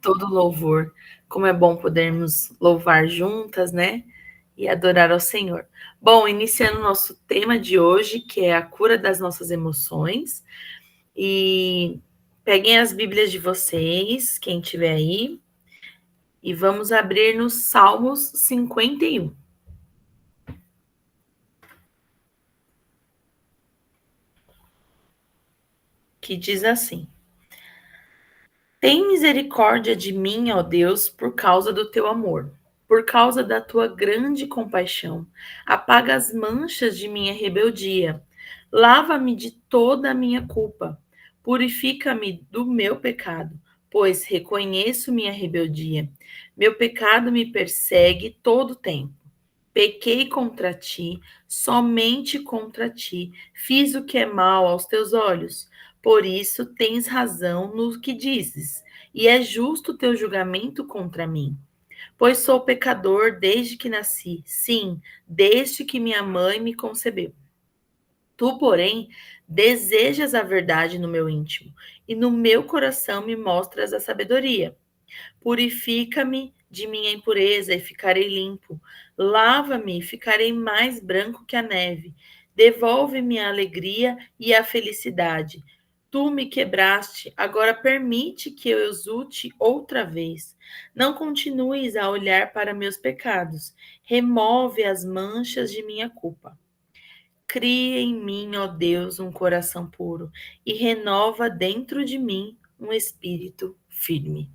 Todo louvor. Como é bom podermos louvar juntas, né? E adorar ao Senhor. Bom, iniciando o nosso tema de hoje, que é a cura das nossas emoções. E peguem as Bíblias de vocês, quem tiver aí, e vamos abrir no Salmos 51. Que diz assim: Tem misericórdia de mim, ó Deus, por causa do teu amor, por causa da tua grande compaixão. Apaga as manchas de minha rebeldia. Lava-me de toda a minha culpa. Purifica-me do meu pecado, pois reconheço minha rebeldia. Meu pecado me persegue todo o tempo. Pequei contra ti, somente contra ti. Fiz o que é mal aos teus olhos. Por isso tens razão no que dizes, e é justo o teu julgamento contra mim. Pois sou pecador desde que nasci, sim, desde que minha mãe me concebeu. Tu, porém, desejas a verdade no meu íntimo, e no meu coração me mostras a sabedoria. Purifica-me de minha impureza e ficarei limpo. Lava-me e ficarei mais branco que a neve. Devolve-me a alegria e a felicidade. Tu me quebraste, agora permite que eu exulte outra vez. Não continues a olhar para meus pecados. Remove as manchas de minha culpa. Cria em mim, ó Deus, um coração puro e renova dentro de mim um espírito firme.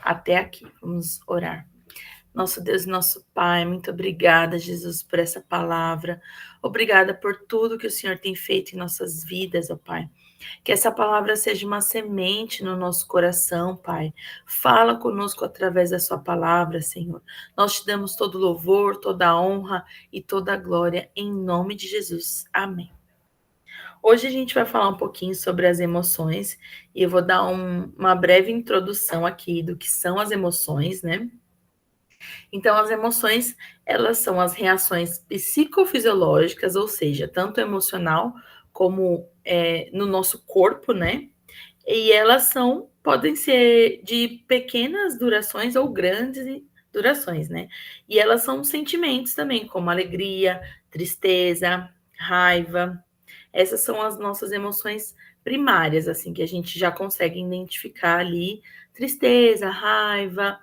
Até aqui, vamos orar. Nosso Deus e nosso Pai, muito obrigada, Jesus, por essa palavra. Obrigada por tudo que o Senhor tem feito em nossas vidas, ó Pai. Que essa palavra seja uma semente no nosso coração, Pai. Fala conosco através da sua palavra, Senhor. Nós te damos todo louvor, toda a honra e toda a glória em nome de Jesus. Amém. Hoje a gente vai falar um pouquinho sobre as emoções e eu vou dar uma breve introdução aqui do que são as emoções, né? Então, as emoções, elas são as reações psicofisiológicas, ou seja, tanto emocional como no nosso corpo, né? E elas podem ser de pequenas durações ou grandes durações, né? E elas são sentimentos também, como alegria, tristeza, raiva. Essas são as nossas emoções primárias, assim, que a gente já consegue identificar ali: tristeza, raiva,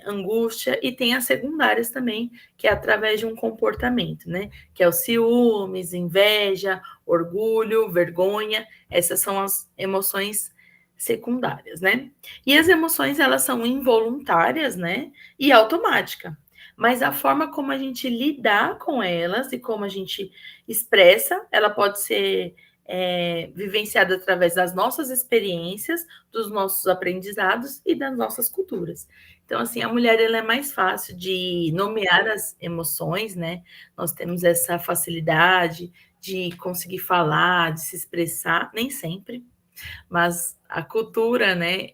angústia, e tem as secundárias também, que é através de um comportamento, né? Que é o ciúmes, inveja, orgulho, vergonha. Essas são as emoções secundárias, né? E as emoções, elas são involuntárias, né? E automática. Mas a forma como a gente lidar com elas e como a gente expressa, ela pode ser vivenciada através das nossas experiências, dos nossos aprendizados e das nossas culturas. Então, assim, a mulher, ela é mais fácil de nomear as emoções, né? Nós temos essa facilidade de conseguir falar, de se expressar, nem sempre, mas a cultura, né,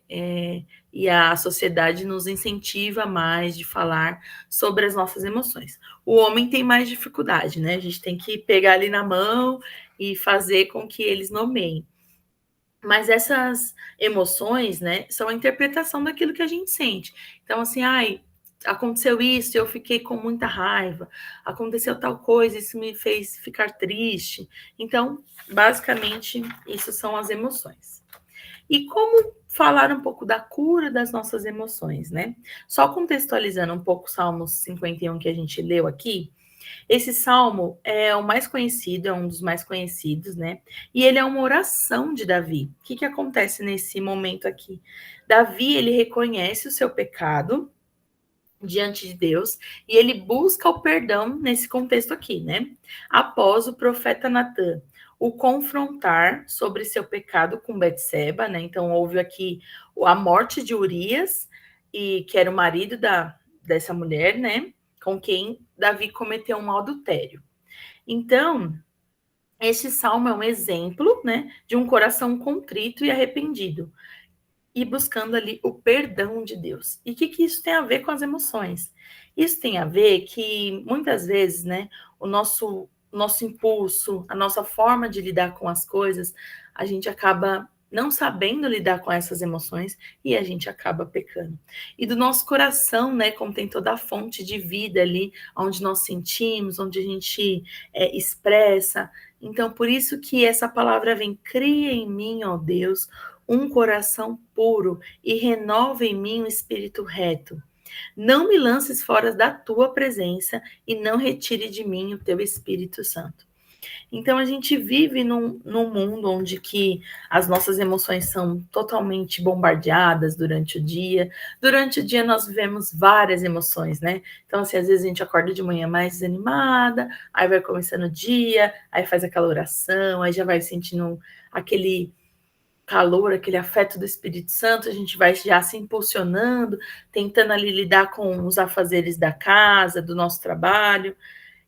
e a sociedade nos incentiva mais de falar sobre as nossas emoções. O homem tem mais dificuldade, né? A gente tem que pegar ali na mão e fazer com que eles nomeiem. Mas essas emoções, né, são a interpretação daquilo que a gente sente. Então, assim, ai, aconteceu isso, eu fiquei com muita raiva. Aconteceu tal coisa, isso me fez ficar triste. Então, basicamente, isso são as emoções. E como falar um pouco da cura das nossas emoções, né? Só contextualizando um pouco o Salmos 51 que a gente leu aqui, esse salmo é o mais conhecido, é um dos mais conhecidos, né? E ele é uma oração de Davi. O que, que acontece nesse momento aqui? Davi, ele reconhece o seu pecado diante de Deus e ele busca o perdão nesse contexto aqui, né? Após o profeta Natan o confrontar sobre seu pecado com Betseba, né? Então houve aqui a morte de Urias, e que era o marido dessa mulher, né? Com quem Davi cometeu um adultério. Então, este salmo é um exemplo, né, de um coração contrito e arrependido, e buscando ali o perdão de Deus. E o que isso tem a ver com as emoções? Isso tem a ver que, muitas vezes, né, o nosso impulso, a nossa forma de lidar com as coisas, a gente acaba não sabendo lidar com essas emoções e a gente acaba pecando. E do nosso coração, né, como tem toda a fonte de vida ali, onde nós sentimos, onde a gente expressa. Então, por isso que essa palavra vem: cria em mim, ó Deus, um coração puro e renova em mim um espírito reto. Não me lances fora da tua presença e não retire de mim o teu Espírito Santo. Então a gente vive num mundo onde que as nossas emoções são totalmente bombardeadas durante o dia. Durante o dia nós vivemos várias emoções, né? Então, assim, às vezes a gente acorda de manhã mais desanimada, aí vai começando o dia, aí faz aquela oração, aí já vai sentindo aquele calor, aquele afeto do Espírito Santo, a gente vai já se impulsionando, tentando ali lidar com os afazeres da casa, do nosso trabalho.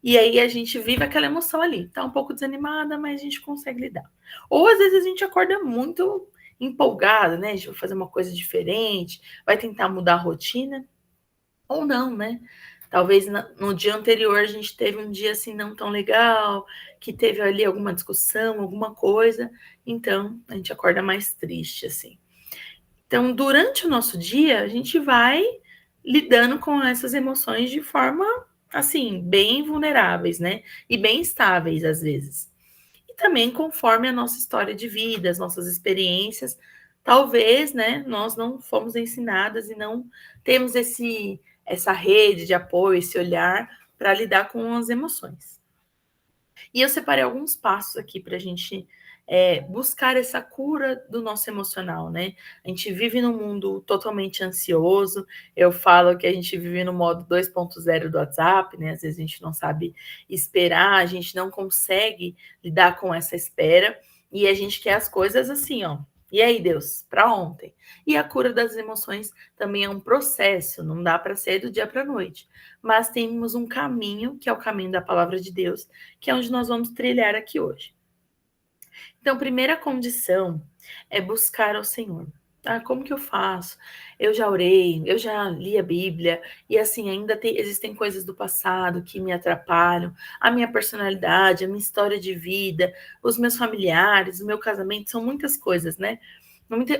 E aí a gente vive aquela emoção ali. Tá um pouco desanimada, mas a gente consegue lidar. Ou às vezes a gente acorda muito empolgada, né? A gente vai fazer uma coisa diferente, vai tentar mudar a rotina, ou não, né? Talvez no dia anterior a gente teve um dia assim não tão legal, que teve ali alguma discussão, alguma coisa, então a gente acorda mais triste, assim. Então, durante o nosso dia, a gente vai lidando com essas emoções de forma, assim, bem vulneráveis, né? E bem estáveis, às vezes. E também conforme a nossa história de vida, as nossas experiências, talvez, né, nós não fomos ensinadas e não temos essa rede de apoio, esse olhar para lidar com as emoções. E eu separei alguns passos aqui para a gente buscar essa cura do nosso emocional, né? A gente vive num mundo totalmente ansioso. Eu falo que a gente vive no modo 2.0 do WhatsApp, né? Às vezes a gente não sabe esperar, a gente não consegue lidar com essa espera e a gente quer as coisas assim, ó. E aí, Deus, para ontem? E a cura das emoções também é um processo, não dá para ser do dia para a noite. Mas temos um caminho, que é o caminho da palavra de Deus, que é onde nós vamos trilhar aqui hoje. Então, primeira condição é buscar ao Senhor. Ah, como que eu faço? Eu já orei, eu já li a Bíblia, e assim, existem coisas do passado que me atrapalham, a minha personalidade, a minha história de vida, os meus familiares, o meu casamento, são muitas coisas, né?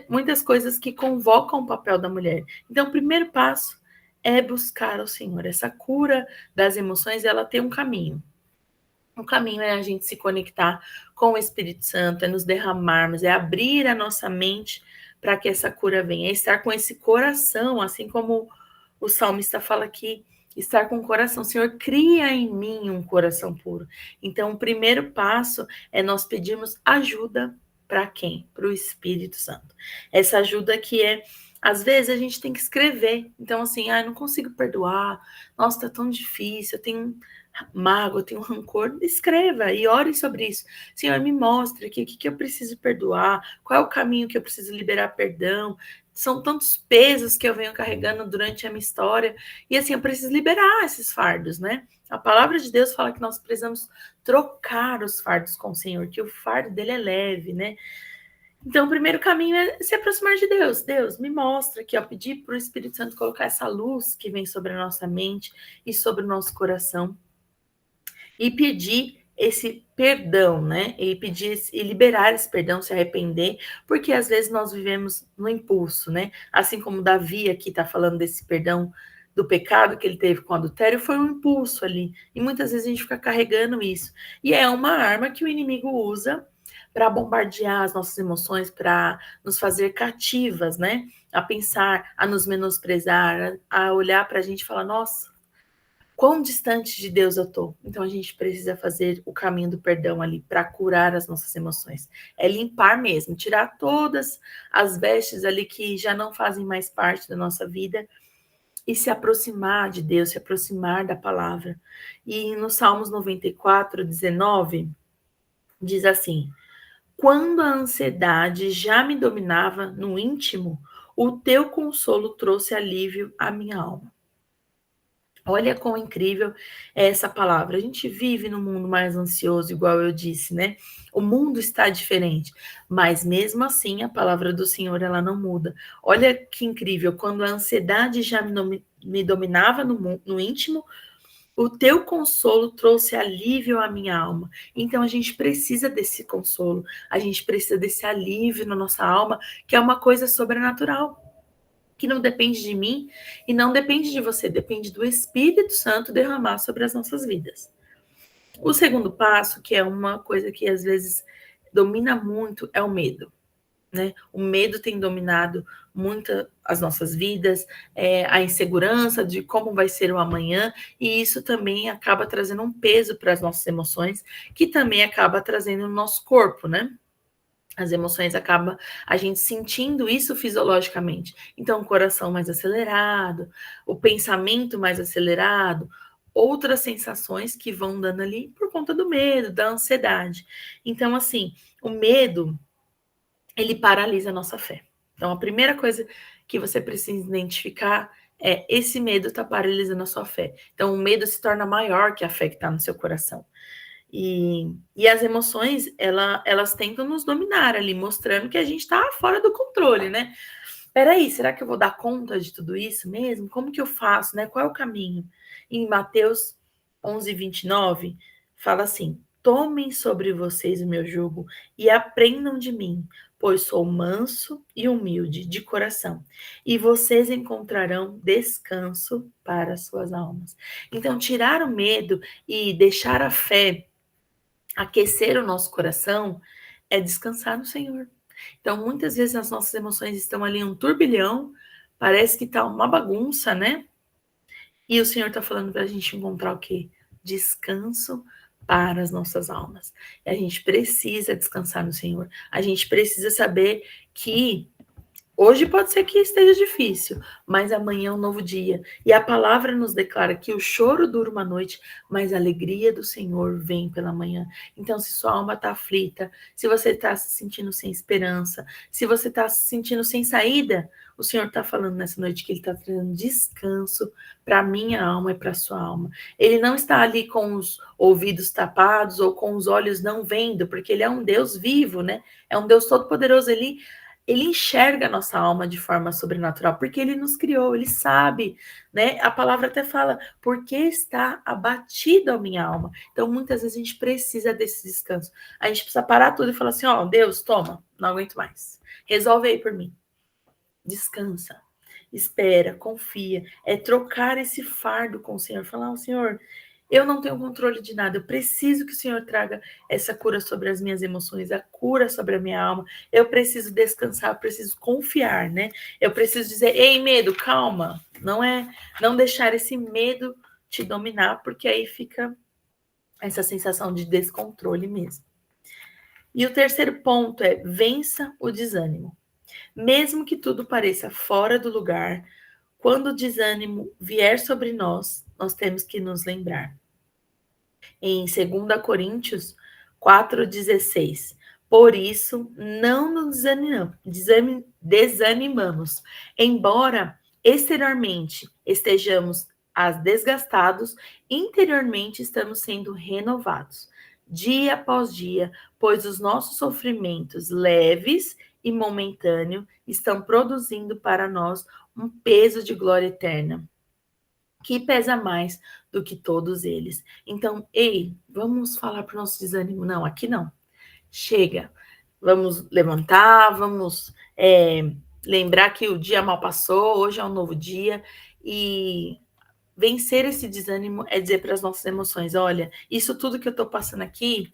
Muitas coisas que convocam o papel da mulher. Então, o primeiro passo é buscar ao Senhor. Essa cura das emoções, ela tem um caminho. O caminho é a gente se conectar com o Espírito Santo, é nos derramarmos, é abrir a nossa mente para que essa cura venha, é estar com esse coração, assim como o salmista fala aqui, estar com o coração. Senhor, cria em mim um coração puro. Então, o primeiro passo é nós pedirmos ajuda para quem? Para o Espírito Santo. Essa ajuda que é, às vezes, a gente tem que escrever. Então, assim, não consigo perdoar, nossa, tá tão difícil, eu tenho mágoa, eu tenho rancor, escreva e ore sobre isso. Senhor, me mostra aqui o que eu preciso perdoar, qual é o caminho que eu preciso liberar perdão. São tantos pesos que eu venho carregando durante a minha história, e assim, eu preciso liberar esses fardos, né? A palavra de Deus fala que nós precisamos trocar os fardos com o Senhor, que o fardo dele é leve, né? Então, o primeiro caminho é se aproximar de Deus. Deus, me mostra aqui, ó, pedir para o Espírito Santo colocar essa luz que vem sobre a nossa mente e sobre o nosso coração e pedir esse perdão, né? E pedir e liberar esse perdão, se arrepender, porque às vezes nós vivemos no impulso, né? Assim como Davi aqui está falando desse perdão do pecado que ele teve com o adultério, foi um impulso ali. E muitas vezes a gente fica carregando isso. E é uma arma que o inimigo usa para bombardear as nossas emoções, para nos fazer cativas, né? A pensar, a nos menosprezar, a olhar para a gente e falar, nossa, quão distante de Deus eu tô. Então a gente precisa fazer o caminho do perdão ali para curar as nossas emoções. É limpar mesmo, tirar todas as vestes ali que já não fazem mais parte da nossa vida e se aproximar de Deus, se aproximar da palavra. E no Salmos 94, 19, diz assim: quando a ansiedade já me dominava no íntimo, o teu consolo trouxe alívio à minha alma. Olha quão incrível é essa palavra. A gente vive num mundo mais ansioso, igual eu disse, né? O mundo está diferente, mas mesmo assim a palavra do Senhor ela não muda. Olha que incrível, quando a ansiedade já me dominava no íntimo, O teu consolo trouxe alívio à minha alma. Então a gente precisa desse consolo, a gente precisa desse alívio na nossa alma, que é uma coisa sobrenatural, que não depende de mim e não depende de você, depende do Espírito Santo derramar sobre as nossas vidas. O segundo passo, que é uma coisa que às vezes domina muito, é o medo. Né? O medo tem dominado muito as nossas vidas, a insegurança de como vai ser o amanhã, e isso também acaba trazendo um peso para as nossas emoções, que também acaba trazendo no nosso corpo, né? As emoções acabam a gente sentindo isso fisiologicamente. Então, o coração mais acelerado, o pensamento mais acelerado, outras sensações que vão dando ali por conta do medo, da ansiedade. Então, assim, o medo ele paralisa a nossa fé. Então, a primeira coisa que você precisa identificar é esse medo está paralisando a sua fé. Então, o medo se torna maior que a fé que está no seu coração. E as emoções, elas tentam nos dominar ali, mostrando que a gente está fora do controle, né? Peraí, será que eu vou dar conta de tudo isso mesmo? Como que eu faço, né? Qual é o caminho? Em Mateus 11:29, fala assim: tomem sobre vocês o meu jugo e aprendam de mim, pois sou manso e humilde de coração, e vocês encontrarão descanso para as suas almas. Então, tirar o medo e deixar a fé aquecer o nosso coração é descansar no Senhor. Então, muitas vezes as nossas emoções estão ali um turbilhão, parece que tá uma bagunça, né? E o Senhor tá falando para a gente encontrar o quê? Descanso para as nossas almas. E a gente precisa descansar no Senhor. A gente precisa saber que hoje pode ser que esteja difícil, mas amanhã é um novo dia. E a palavra nos declara que o choro dura uma noite, mas a alegria do Senhor vem pela manhã. Então, se sua alma está aflita, se você está se sentindo sem esperança, se você está se sentindo sem saída, o Senhor está falando nessa noite que Ele está trazendo descanso para a minha alma e para a sua alma. Ele não está ali com os ouvidos tapados ou com os olhos não vendo, porque Ele é um Deus vivo, né? É um Deus todo-poderoso. Ele enxerga a nossa alma de forma sobrenatural, porque ele nos criou, ele sabe, né? A palavra até fala, porque está abatida a minha alma. Então, muitas vezes a gente precisa desse descanso. A gente precisa parar tudo e falar assim, ó, Deus, toma, não aguento mais. Resolve aí por mim. Descansa. Espera, confia. É trocar esse fardo com o Senhor. Falar, Senhor, eu não tenho controle de nada. Eu preciso que o Senhor traga essa cura sobre as minhas emoções, a cura sobre a minha alma. Eu preciso descansar, eu preciso confiar, né? Eu preciso dizer, ei, medo, calma. Não deixar esse medo te dominar, porque aí fica essa sensação de descontrole mesmo. E o terceiro ponto é vença o desânimo. Mesmo que tudo pareça fora do lugar, quando o desânimo vier sobre nós, nós temos que nos lembrar. Em 2 Coríntios 4,16. Por isso, não nos desanimamos, embora exteriormente estejamos desgastados, interiormente estamos sendo renovados, dia após dia, pois os nossos sofrimentos leves e momentâneos estão produzindo para nós um peso de glória eterna que pesa mais do que todos eles. Então, ei, vamos falar para o nosso desânimo? Não, aqui não. Chega. Vamos levantar, vamos lembrar que o dia mal passou, hoje é um novo dia. E vencer esse desânimo é dizer para as nossas emoções: olha, isso tudo que eu estou passando aqui,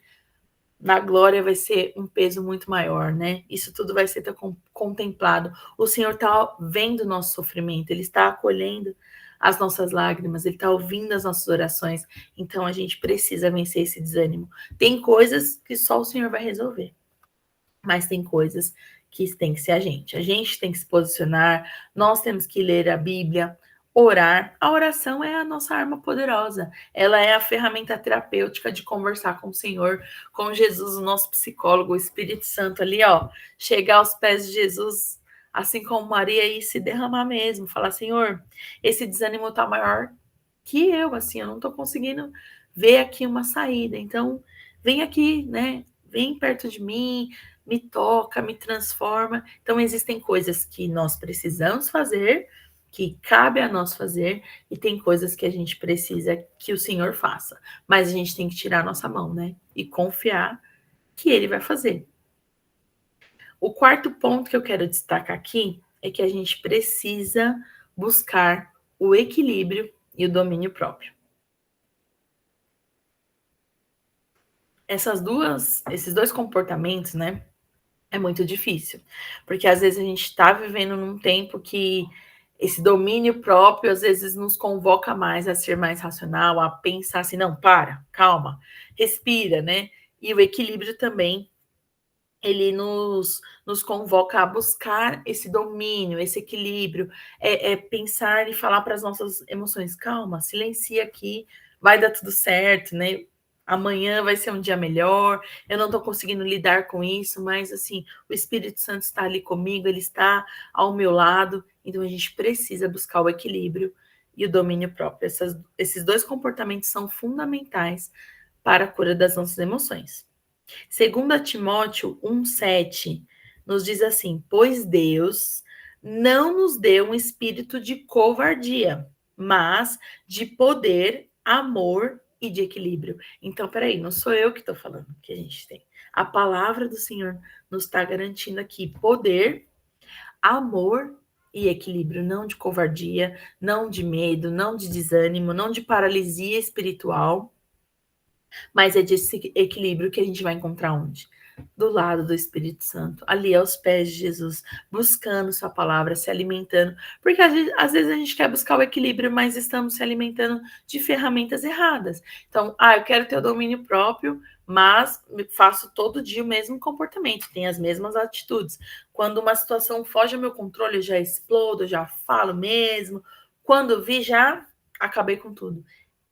na glória vai ser um peso muito maior, né? Isso tudo vai ser contemplado. O Senhor está vendo o nosso sofrimento, Ele está acolhendo as nossas lágrimas, Ele está ouvindo as nossas orações. Então a gente precisa vencer esse desânimo. Tem coisas que só o Senhor vai resolver, mas tem coisas que tem que ser a gente. A gente tem que se posicionar, nós temos que ler a Bíblia, orar. A oração é a nossa arma poderosa. Ela é a ferramenta terapêutica de conversar com o Senhor, com Jesus, o nosso psicólogo, o Espírito Santo ali, ó, chegar aos pés de Jesus, assim como Maria, e se derramar mesmo, falar, Senhor, esse desânimo tá maior que eu, assim, eu não tô conseguindo ver aqui uma saída. Então, vem aqui, né? Vem perto de mim, me toca, me transforma. Então, existem coisas que nós precisamos fazer que cabe a nós fazer e tem coisas que a gente precisa que o Senhor faça. Mas a gente tem que tirar a nossa mão, né? E confiar que Ele vai fazer. O quarto ponto que eu quero destacar aqui é que a gente precisa buscar o equilíbrio e o domínio próprio. Esses dois comportamentos, né, é muito difícil, porque às vezes a gente está vivendo num tempo que esse domínio próprio às vezes nos convoca mais a ser mais racional, a pensar assim, não, para, calma, respira, né? E o equilíbrio também ele nos convoca a buscar esse domínio, esse equilíbrio, pensar e falar para as nossas emoções, calma, silencia aqui, vai dar tudo certo, né? Amanhã vai ser um dia melhor, eu não estou conseguindo lidar com isso, mas assim, o Espírito Santo está ali comigo, ele está ao meu lado, então a gente precisa buscar o equilíbrio e o domínio próprio. Esses dois comportamentos são fundamentais para a cura das nossas emoções. Segundo Timóteo 1,7, nos diz assim: pois Deus não nos deu um espírito de covardia, mas de poder, amor e de equilíbrio. Então, peraí, não sou eu que estou falando que a gente tem. A palavra do Senhor nos está garantindo aqui poder, amor e equilíbrio, não de covardia, não de medo, não de desânimo, não de paralisia espiritual, mas é desse equilíbrio que a gente vai encontrar onde? Do lado do Espírito Santo, ali aos pés de Jesus, buscando sua palavra, se alimentando. Porque às vezes a gente quer buscar o equilíbrio, mas estamos se alimentando de ferramentas erradas. Então, eu quero ter o domínio próprio, mas faço todo dia o mesmo comportamento, tenho as mesmas atitudes. Quando uma situação foge ao meu controle, eu já explodo, já falo mesmo. Quando vi, já acabei com tudo.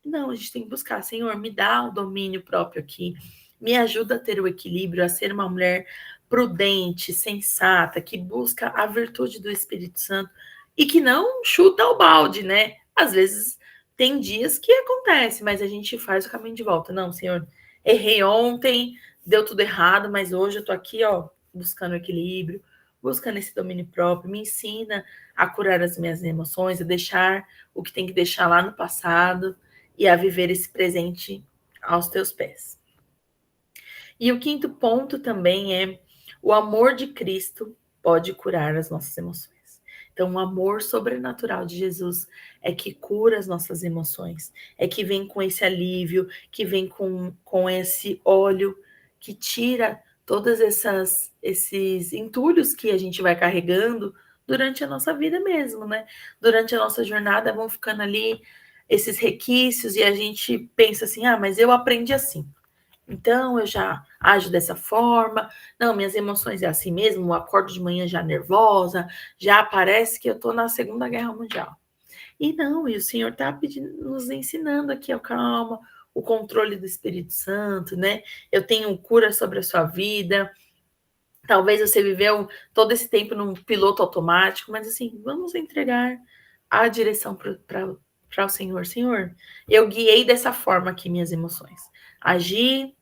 Não, a gente tem que buscar, Senhor, me dá o domínio próprio aqui, me ajuda a ter o equilíbrio, a ser uma mulher prudente, sensata, que busca a virtude do Espírito Santo e que não chuta o balde, né? Às vezes tem dias que acontece, mas a gente faz o caminho de volta. Não, Senhor, errei ontem, deu tudo errado, mas hoje eu tô aqui, ó, buscando o equilíbrio, buscando esse domínio próprio, me ensina a curar as minhas emoções, a deixar o que tem que deixar lá no passado e a viver esse presente aos teus pés. E o quinto ponto também é o amor de Cristo pode curar as nossas emoções. Então, o amor sobrenatural de Jesus é que cura as nossas emoções, é que vem com esse alívio, que vem com esse óleo que tira todos esses entulhos que a gente vai carregando durante a nossa vida mesmo, né? Durante a nossa jornada vão ficando ali esses requisitos e a gente pensa assim, mas eu aprendi assim. Então, eu já ajo dessa forma. Não, minhas emoções é assim mesmo. Eu acordo de manhã já nervosa. Já parece que eu estou na Segunda Guerra Mundial. E não, e o Senhor está nos ensinando aqui, ó, calma, o controle do Espírito Santo, né? Eu tenho cura sobre a sua vida. Talvez você viveu todo esse tempo num piloto automático, mas assim, vamos entregar a direção para o Senhor. Senhor, eu guiei dessa forma aqui minhas emoções. Agi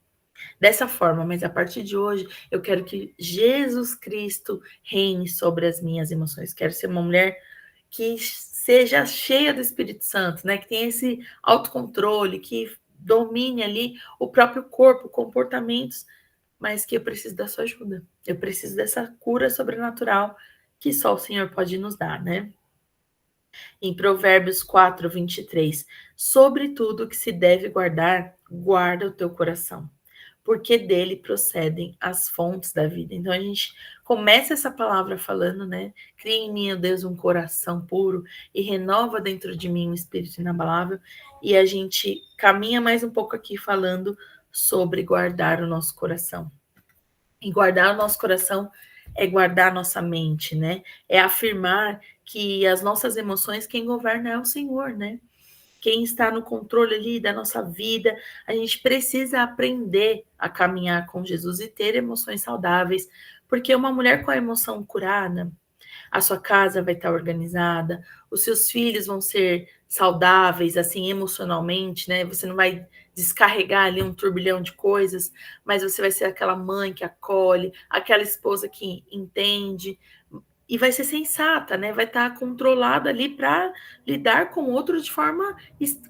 dessa forma, mas a partir de hoje eu quero que Jesus Cristo reine sobre as minhas emoções. Quero ser uma mulher que seja cheia do Espírito Santo, né? Que tenha esse autocontrole, que domine ali o próprio corpo, comportamentos, mas que eu preciso da sua ajuda. Eu preciso dessa cura sobrenatural que só o Senhor pode nos dar, né? Em Provérbios 4:23, sobre tudo que se deve guardar, guarda o teu coração, porque dele procedem as fontes da vida. Então a gente começa essa palavra falando, né? Cria em mim, ó Deus, um coração puro e renova dentro de mim um espírito inabalável. E a gente caminha mais um pouco aqui falando sobre guardar o nosso coração. E guardar o nosso coração é guardar a nossa mente, né? É afirmar que as nossas emoções, quem governa é o Senhor, né? Quem está no controle ali da nossa vida, a gente precisa aprender a caminhar com Jesus e ter emoções saudáveis, porque uma mulher com a emoção curada, a sua casa vai estar organizada, os seus filhos vão ser saudáveis, assim, emocionalmente, né? Você não vai descarregar ali um turbilhão de coisas, mas você vai ser aquela mãe que acolhe, aquela esposa que entende, e vai ser sensata, né? Vai estar controlada ali para lidar com o outro de forma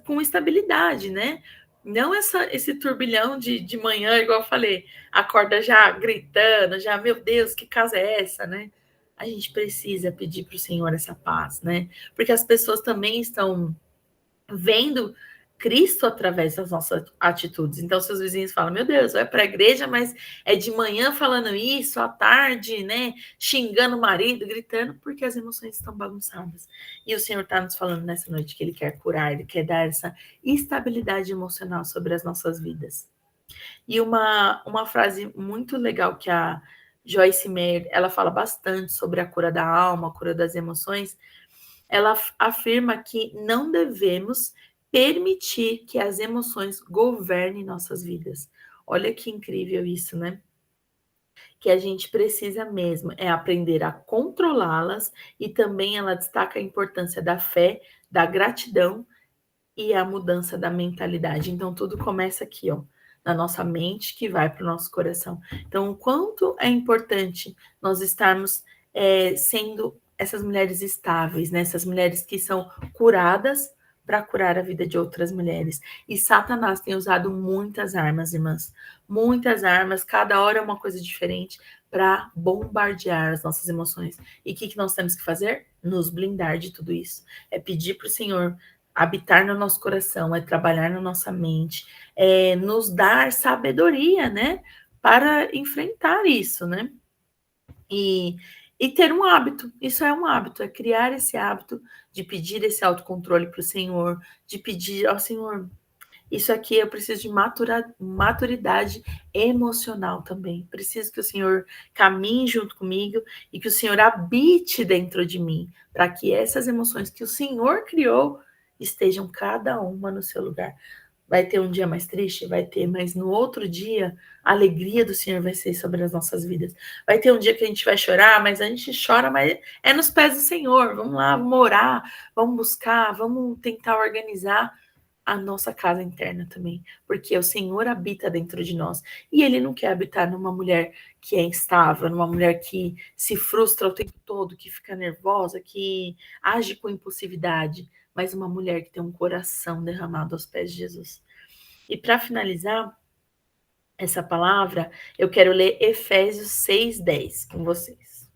com estabilidade, né? Não esse turbilhão de manhã, igual eu falei, acorda já gritando, já, meu Deus, que casa é essa, né? A gente precisa pedir para o Senhor essa paz, né? Porque as pessoas também estão vendo Cristo através das nossas atitudes. Então, seus vizinhos falam: Meu Deus, vai para a igreja, mas é de manhã falando isso, à tarde, né? Xingando o marido, gritando, porque as emoções estão bagunçadas. E o Senhor está nos falando nessa noite que Ele quer curar, Ele quer dar essa estabilidade emocional sobre as nossas vidas. E uma frase muito legal que a Joyce Meyer, ela fala bastante sobre a cura da alma, a cura das emoções. Ela afirma que não devemos permitir que as emoções governem nossas vidas. Olha que incrível isso, né? Que a gente precisa mesmo é aprender a controlá-las, e também ela destaca a importância da fé, da gratidão e a mudança da mentalidade. Então, tudo começa aqui, ó, na nossa mente, que vai para o nosso coração. Então, o quanto é importante nós estarmos sendo essas mulheres estáveis, né? Essas mulheres que são curadas para curar a vida de outras mulheres. E Satanás tem usado muitas armas, irmãs. Muitas armas, cada hora é uma coisa diferente para bombardear as nossas emoções. E o que nós temos que fazer? Nos blindar de tudo isso. É pedir para o Senhor habitar no nosso coração, é trabalhar na nossa mente, é nos dar sabedoria, né? Para enfrentar isso, né? E, e ter um hábito, isso é um hábito, é criar esse hábito de pedir esse autocontrole para o Senhor, de pedir ao Senhor, isso aqui eu preciso de maturidade emocional também. Preciso que o Senhor caminhe junto comigo e que o Senhor habite dentro de mim, para que essas emoções que o Senhor criou estejam cada uma no seu lugar. Vai ter um dia mais triste? Vai ter, mas no outro dia, a alegria do Senhor vai ser sobre as nossas vidas. Vai ter um dia que a gente vai chorar, mas a gente chora, mas é nos pés do Senhor. Vamos lá, vamos orar, vamos buscar, vamos tentar organizar a nossa casa interna também, porque o Senhor habita dentro de nós e Ele não quer habitar numa mulher que é instável, numa mulher que se frustra o tempo todo, que fica nervosa, que age com impulsividade, mas uma mulher que tem um coração derramado aos pés de Jesus. E para finalizar essa palavra, eu quero ler Efésios 6:10 com vocês.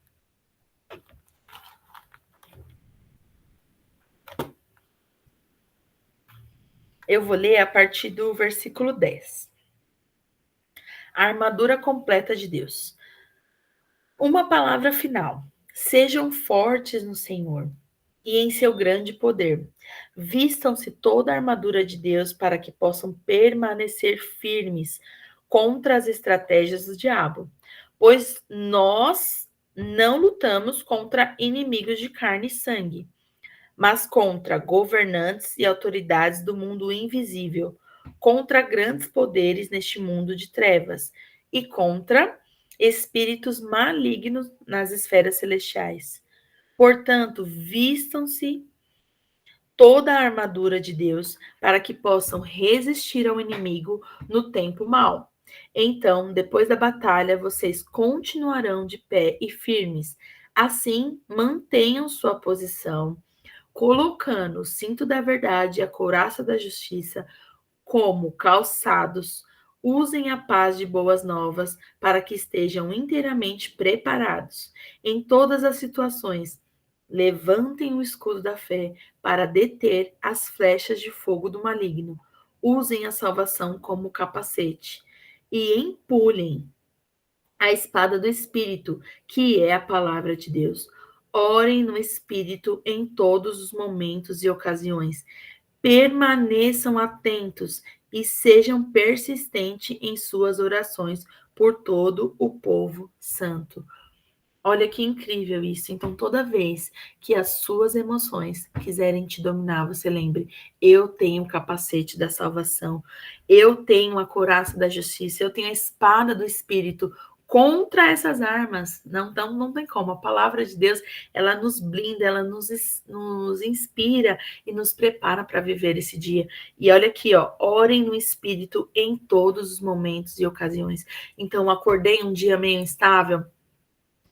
Eu vou ler a partir do versículo 10. A armadura completa de Deus. Uma palavra final. Sejam fortes no Senhor e em seu grande poder. Vistam-se toda a armadura de Deus para que possam permanecer firmes contra as estratégias do diabo. Pois nós não lutamos contra inimigos de carne e sangue, mas contra governantes e autoridades do mundo invisível, contra grandes poderes neste mundo de trevas e contra espíritos malignos nas esferas celestiais. Portanto, vistam-se toda a armadura de Deus para que possam resistir ao inimigo no tempo mau. Então, depois da batalha, vocês continuarão de pé e firmes. Assim, mantenham sua posição, colocando o cinto da verdade e a couraça da justiça como calçados. Usem a paz de boas novas para que estejam inteiramente preparados em todas as situações. Levantem o escudo da fé para deter as flechas de fogo do maligno. Usem a salvação como capacete e empulhem a espada do Espírito, que é a palavra de Deus. Orem no Espírito em todos os momentos e ocasiões. Permaneçam atentos e sejam persistentes em suas orações por todo o povo santo. Olha que incrível isso. Então, toda vez que as suas emoções quiserem te dominar, você lembre: eu tenho o capacete da salvação, eu tenho a couraça da justiça, eu tenho a espada do Espírito contra essas armas. Não tem como. A palavra de Deus, ela nos blinda, ela nos inspira e nos prepara para viver esse dia. E olha aqui, ó, orem no Espírito em todos os momentos e ocasiões. Então, acordei um dia meio instável,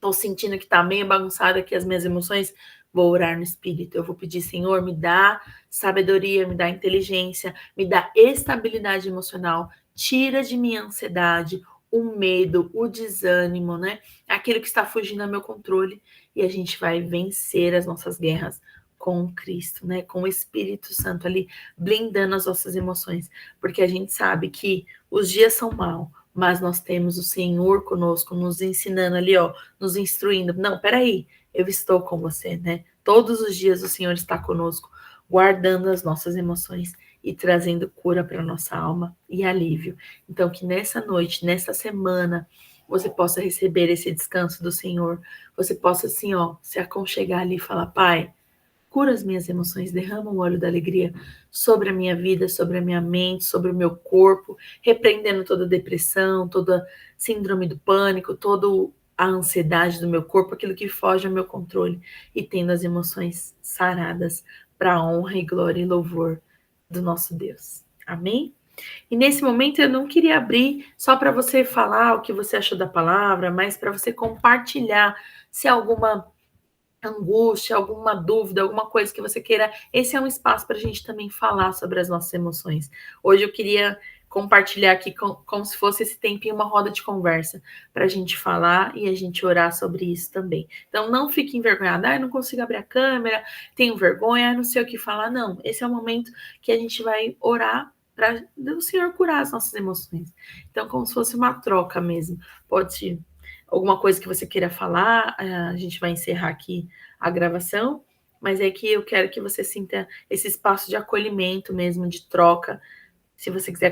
Tô sentindo que tá meio bagunçado aqui as minhas emoções, vou orar no Espírito. Eu vou pedir, Senhor, me dá sabedoria, me dá inteligência, me dá estabilidade emocional, tira de mim a ansiedade, o medo, o desânimo, né? Aquilo que está fugindo ao meu controle. E a gente vai vencer as nossas guerras com Cristo, né? Com o Espírito Santo ali, blindando as nossas emoções. Porque a gente sabe que os dias são maus, mas nós temos o Senhor conosco, nos ensinando ali, ó, nos instruindo. Não, peraí, eu estou com você, né? Todos os dias o Senhor está conosco, guardando as nossas emoções e trazendo cura para nossa alma e alívio. Então, que nessa noite, nessa semana, você possa receber esse descanso do Senhor. Você possa, assim, ó, se aconchegar ali e falar: Pai, cura as minhas emoções, derrama o óleo da alegria sobre a minha vida, sobre a minha mente, sobre o meu corpo, repreendendo toda depressão, toda síndrome do pânico, toda a ansiedade do meu corpo, aquilo que foge ao meu controle, e tendo as emoções saradas para a honra e glória e louvor do nosso Deus. Amém? E nesse momento eu não queria abrir só para você falar o que você achou da palavra, mas para você compartilhar se alguma angústia, alguma dúvida, alguma coisa que você queira, esse é um espaço para a gente também falar sobre as nossas emoções. Hoje eu queria compartilhar aqui como se fosse esse tempinho, uma roda de conversa, para a gente falar e a gente orar sobre isso também. Então não fique envergonhada, eu não consigo abrir a câmera, tenho vergonha, não sei o que falar. Não, esse é o momento que a gente vai orar para o Senhor curar as nossas emoções. Então, como se fosse uma troca mesmo. Pode alguma coisa que você queira falar, a gente vai encerrar aqui a gravação, mas é que eu quero que você sinta esse espaço de acolhimento mesmo, de troca. Se você quiser